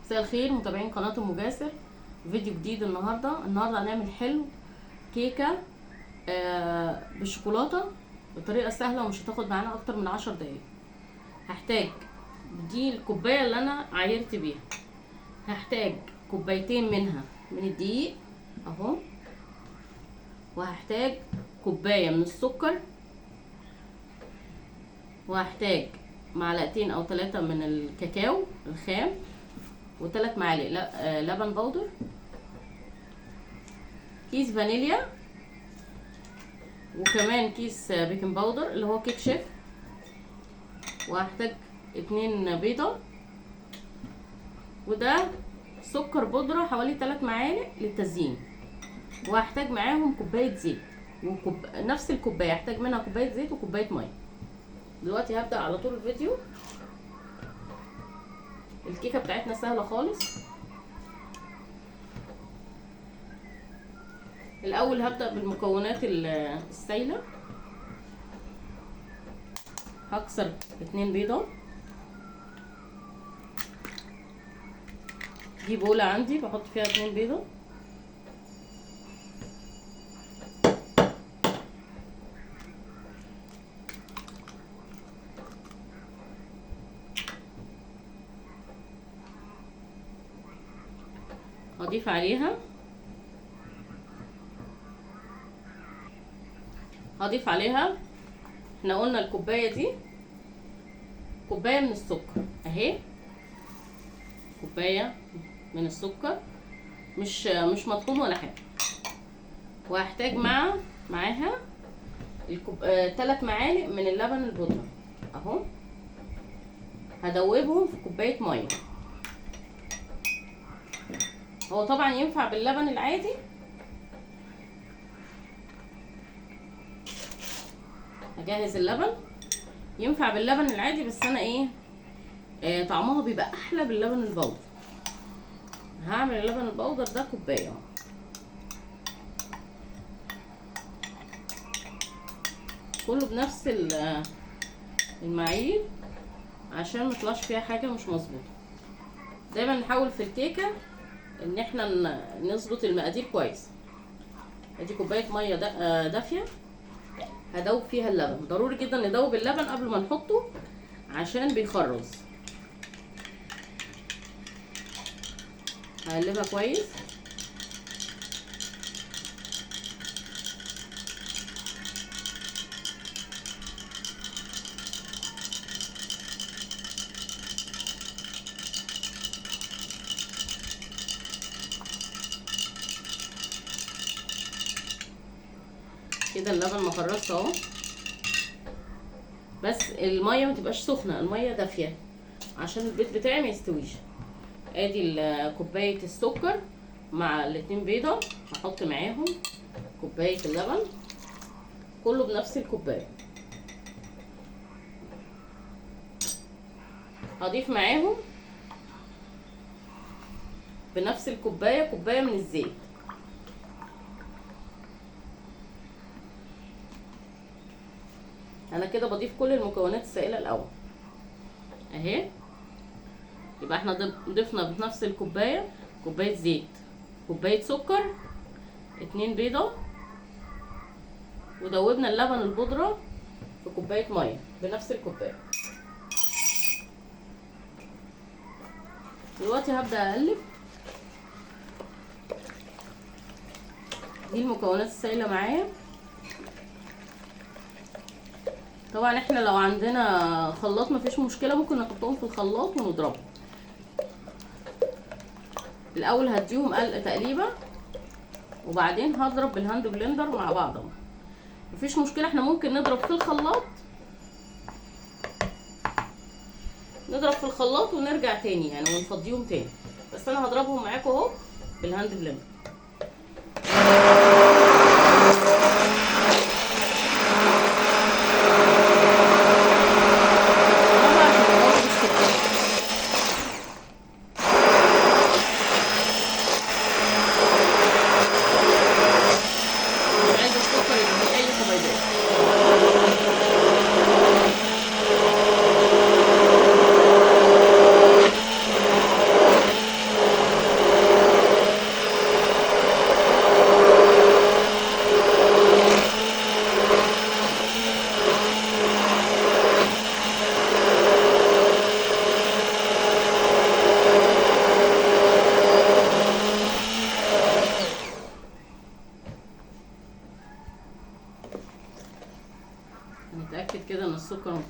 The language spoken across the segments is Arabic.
مساء الخير متابعين قناة ام جاسر. فيديو جديد النهارده هنعمل حلو كيكه بالشوكولاته بطريقه سهله ومش هتاخد معانا اكتر من 10 دقايق. هحتاج دي الكوبايه اللي انا عايرت بيها، هحتاج كوبايتين منها من الدقيق اهو، وهحتاج كوبايه من السكر، وهحتاج معلقتين او 3 من الكاكاو الخام، و3 معالق لبن بودر، كيس فانيليا، وكمان كيس بيكنج باودر اللي هو كيك شيف، وهحتاج 2 بيضة، وده سكر بودرة حوالي 3 معالق للتزيين، وهحتاج معاهم كوباية زيت، نفس الكوباية هحتاج منها كوباية زيت وكوباية مية. دلوقتي هبدأ على طول الفيديو. الكيكة بتاعتنا سهلة خالص. الاول هبدأ بالمكونات السايلة. هكسر 2 بيضة. دي بولة عندي بحط فيها 2 بيضة، هضيف عليها احنا قلنا الكوبايه دي كوبايه من السكر اهي، كوبايه من السكر مش مطحون ولا حاجه، وهحتاج معاها 3 معالق من اللبن البودره اهو، هدوبهم في كوبايه ميه. هو طبعا ينفع باللبن العادي، هجهز اللبن ينفع باللبن العادي، بس انا طعمها بيبقى احلى باللبن البودر. هعمل اللبن البودر ده كوبايه، كله بنفس المعايير عشان ميطلعش فيها حاجه مش مظبوطه. دايما نحاول في الكيكه ان احنا نظبط المقادير كويس. ادي كوبايه ميه دافيه هدوب فيها اللبن. ضروري جدا ندوب اللبن قبل ما نحطه عشان بيخرز. هقلبها كويس. كده اللبن ما خرجش اهو، بس الميه ما تبقاش سخنه، الميه دافيه عشان البيض بتاعي ما يستويش. ادي كوبايه السكر مع ال2 بيضه، هحط معاهم كوبايه اللبن، كله بنفس الكوبايه. هضيف معاهم بنفس الكوبايه كوبايه من الزيت. انا كده بضيف كل المكونات السائله الاول اهي. يبقى احنا ضفنا بنفس الكوبايه كوبايه زيت، كوبايه سكر، 2 بيضه، ودوبنا اللبن البودره في كوبايه ميه بنفس الكوبايه. دلوقتي هبدا اقلب. دي المكونات السائله معايا. طبعا احنا لو عندنا خلاط مفيش مشكله، ممكن نحطهم في الخلاط ونضربهم. الاول هديهم تقليبه، وبعدين هضرب بالهاند بلندر مع بعضهم. مفيش مشكله، احنا ممكن نضرب في الخلاط ونرجع تاني يعني ونفضيهم تاني، بس انا هضربهم معاكم اهو بالهاند بلندر.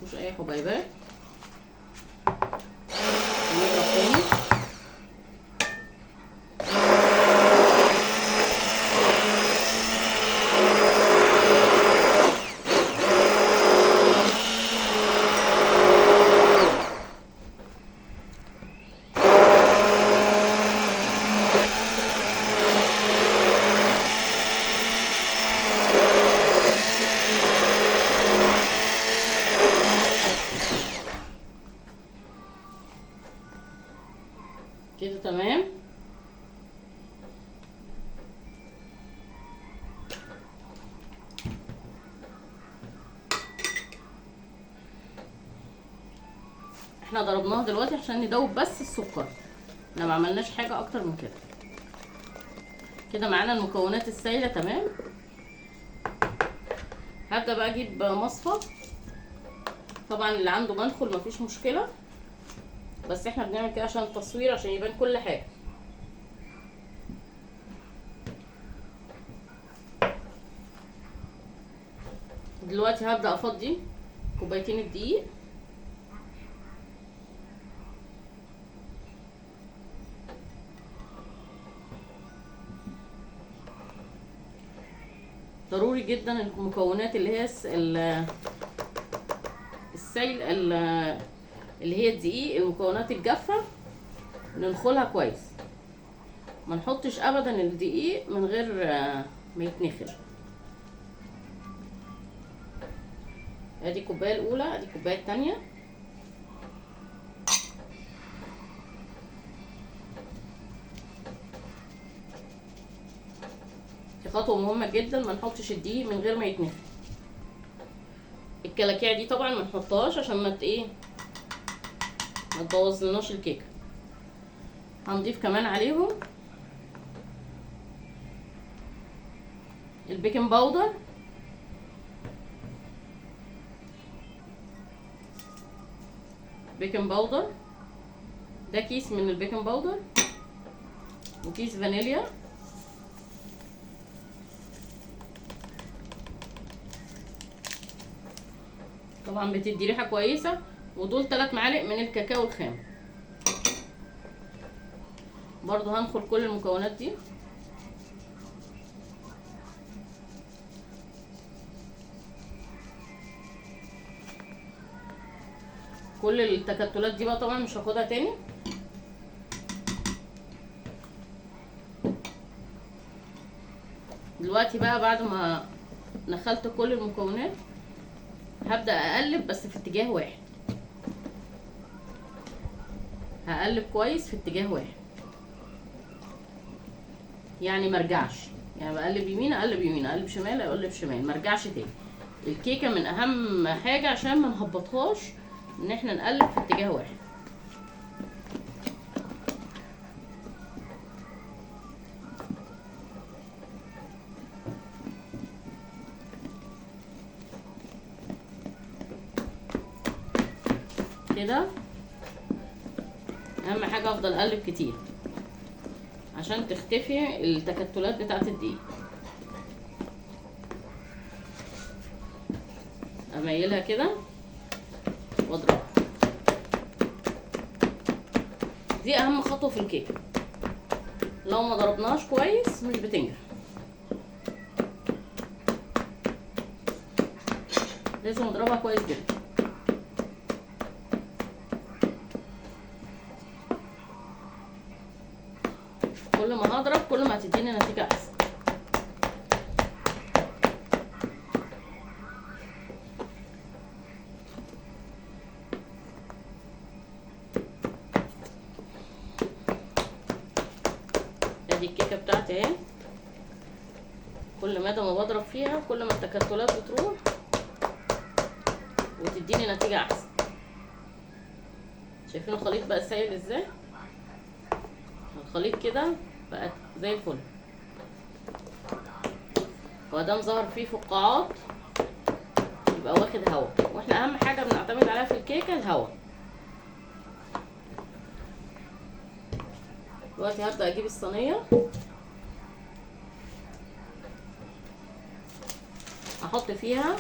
مفيهوش اي حبيبات. نضرب تاني. كده تمام. احنا ضربناها دلوقتي عشان ندوب بس السكر، احنا ما عملناش حاجه اكتر من كده. كده معانا المكونات السائله تمام. هبدا بقى اجيب مصفى. طبعا اللي عنده منخل مفيش مشكله، بس احنا بنعمل كده عشان التصوير، عشان يبان كل حاجه. دلوقتي هبدا افضي كوبايتين الدقيق. ضروري جدا المكونات اللي هي السائل اللي هي الدقيق، المكونات الجافه ننخلها كويس. ما نحطش ابدا الدقيق من غير ما يتنخل. ادي الكوبايه الاولى، ادي الكوبايه الثانيه. دي خطوه مهمه جدا، ما نحطش الدقيق من غير ما يتنخل. الكلاكيع دي طبعا ما نحطهاش عشان ما تبوظلناش الكيكه. هنضيف كمان عليهم البيكنج باودر. بيكنج باودر ده كيس من البيكنج باودر، وكيس فانيليا. طبعا بتدي ريحه كويسه. ودول 3 معالق من الكاكاو الخام. برضو هنخل كل المكونات دي. كل التكتلات دي بقى طبعا مش هاخدها تاني. دلوقتي بقى بعد ما نخلت كل المكونات هبدأ اقلب، بس في اتجاه واحد. هقلب كويس في اتجاه واحد، يعني مرجعش. يعني بقلب يمين اقلب يمين، اقلب شمال اقلب شمال، مرجعش تاني. الكيكه من اهم حاجه عشان ما نهبطهاش ان احنا نقلب في اتجاه واحد. كده اهم حاجه افضل اقلب كتير عشان تختفي التكتلات بتاعه الدقيق. اميلها كده واضربها. دي اهم خطوه في الكيكه، لو ما ضربناهاش كويس مش بتنجح. لازم اضربها كويس جدا. كل ما هضرب كل ما هتديني نتيجه احسن. ادي الكيكه بتاعتي اهي. كل ما بضرب فيها كل ما التكتلات بتروح وتديني نتيجه احسن. شايفين الخليط بقى سايل ازاي؟ الخليط كده بقى زي الفل. وادام ظهر فيه فقاعات يبقى واخد هوا، واحنا اهم حاجه بنعتمد عليها في الكيكه الهوا. دلوقتي هبدا اجيب الصينيه، احط فيها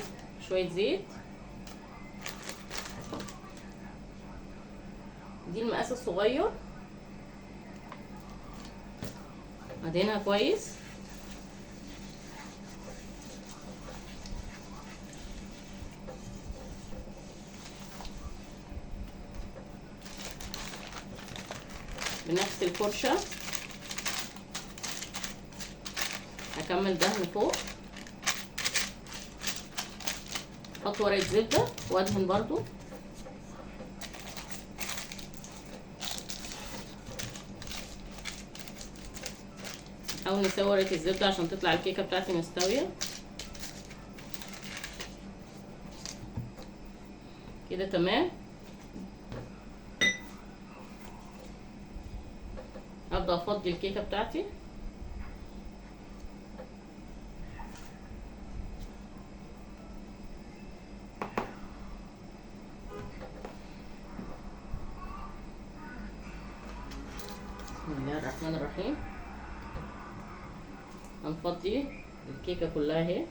شويه زيت. دي المقاس الصغير. ادهنها كويس. بنفس الفرشة هكمل دهن فوق. احط ورقة زبدة وادهن برضو. نحاول نسوي ورقة الزبدة عشان تطلع الكيكة بتاعتي مستوية كده. تمام. ابدأ افضي الكيكة بتاعتي. بسم الله الرحمن الرحيم. هنفضي الكيكة كلها اهي.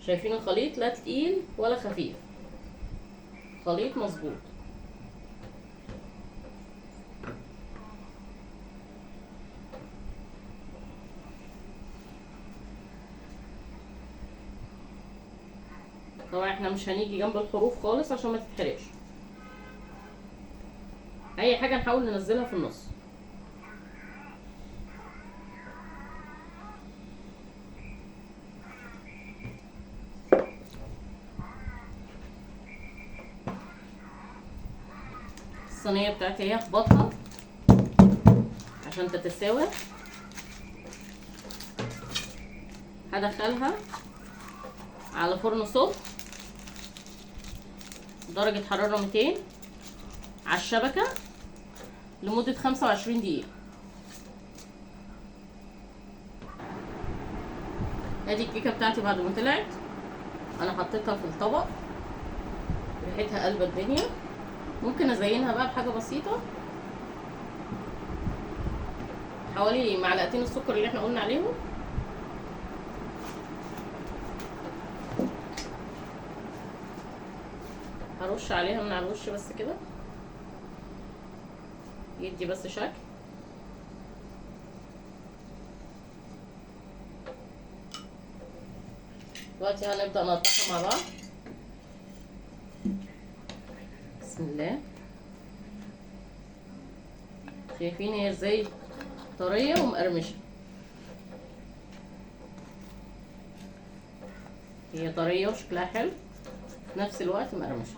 شايفين الخليط؟ لا تقيل ولا خفيف، خليط مظبوط. طبعا احنا مش هنيجي جنب الحروف خالص عشان ما تتحرقش. اي حاجه نحاول ننزلها في النص. الصينيه بتاعتي اهي اخبطها عشان تتساوى. هدخلها على فرن سخن درجة حرارة 200 على الشبكة لمدة 25 دقيقة. ادي الكيكة بتاعتي بعد ما طلعت. انا حطيتها في الطبق، ريحتها قلب الدنيا. ممكن ازينها بقى بحاجة بسيطة، حوالي معلقتين السكر اللي احنا قلنا عليهم. هرش عليها من على الوش بس كده، يدي بس شكل. دلوقتي هنبدأ نقطعها مع بعض. بسم الله. شايفين هي ازاي طرية ومقرمشة؟ هي طرية وشكلها حلو في نفس الوقت مقرمشة.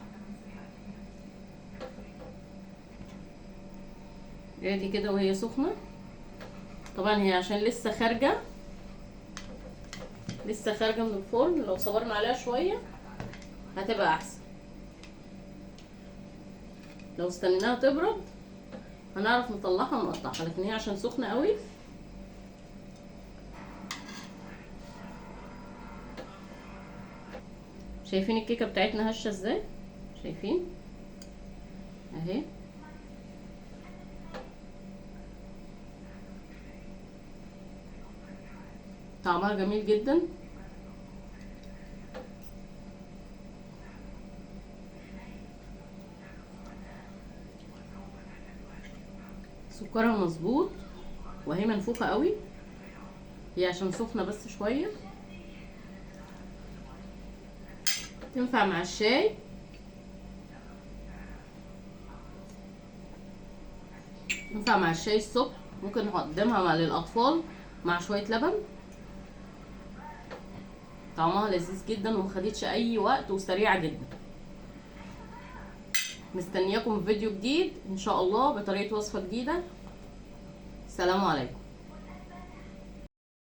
ادي كده وهي سخنة. طبعا هي عشان لسه خارجة من الفرن، لو صبرنا عليها شوية هتبقى احسن. لو استنيناها تبرد هنعرف نطلعها ونقطعها، لكن هي عشان سخنة قوي. شايفين الكيكة بتاعتنا هشة ازاي؟ شايفين اهي. طعمها جميل جدا. سكرها مظبوط وهي منفوخة قوي، هي عشان سخنة بس شوية. تنفع مع الشاي، تنفع مع الشاي الصبح. ممكن نقدمها مع للأطفال مع شوية لبن. طعمها لذيذ جدا ومخدتش أي وقت وسريعة جدا. مستنياكم في فيديو جديد إن شاء الله بطريقة وصفة جديدة. السلام عليكم.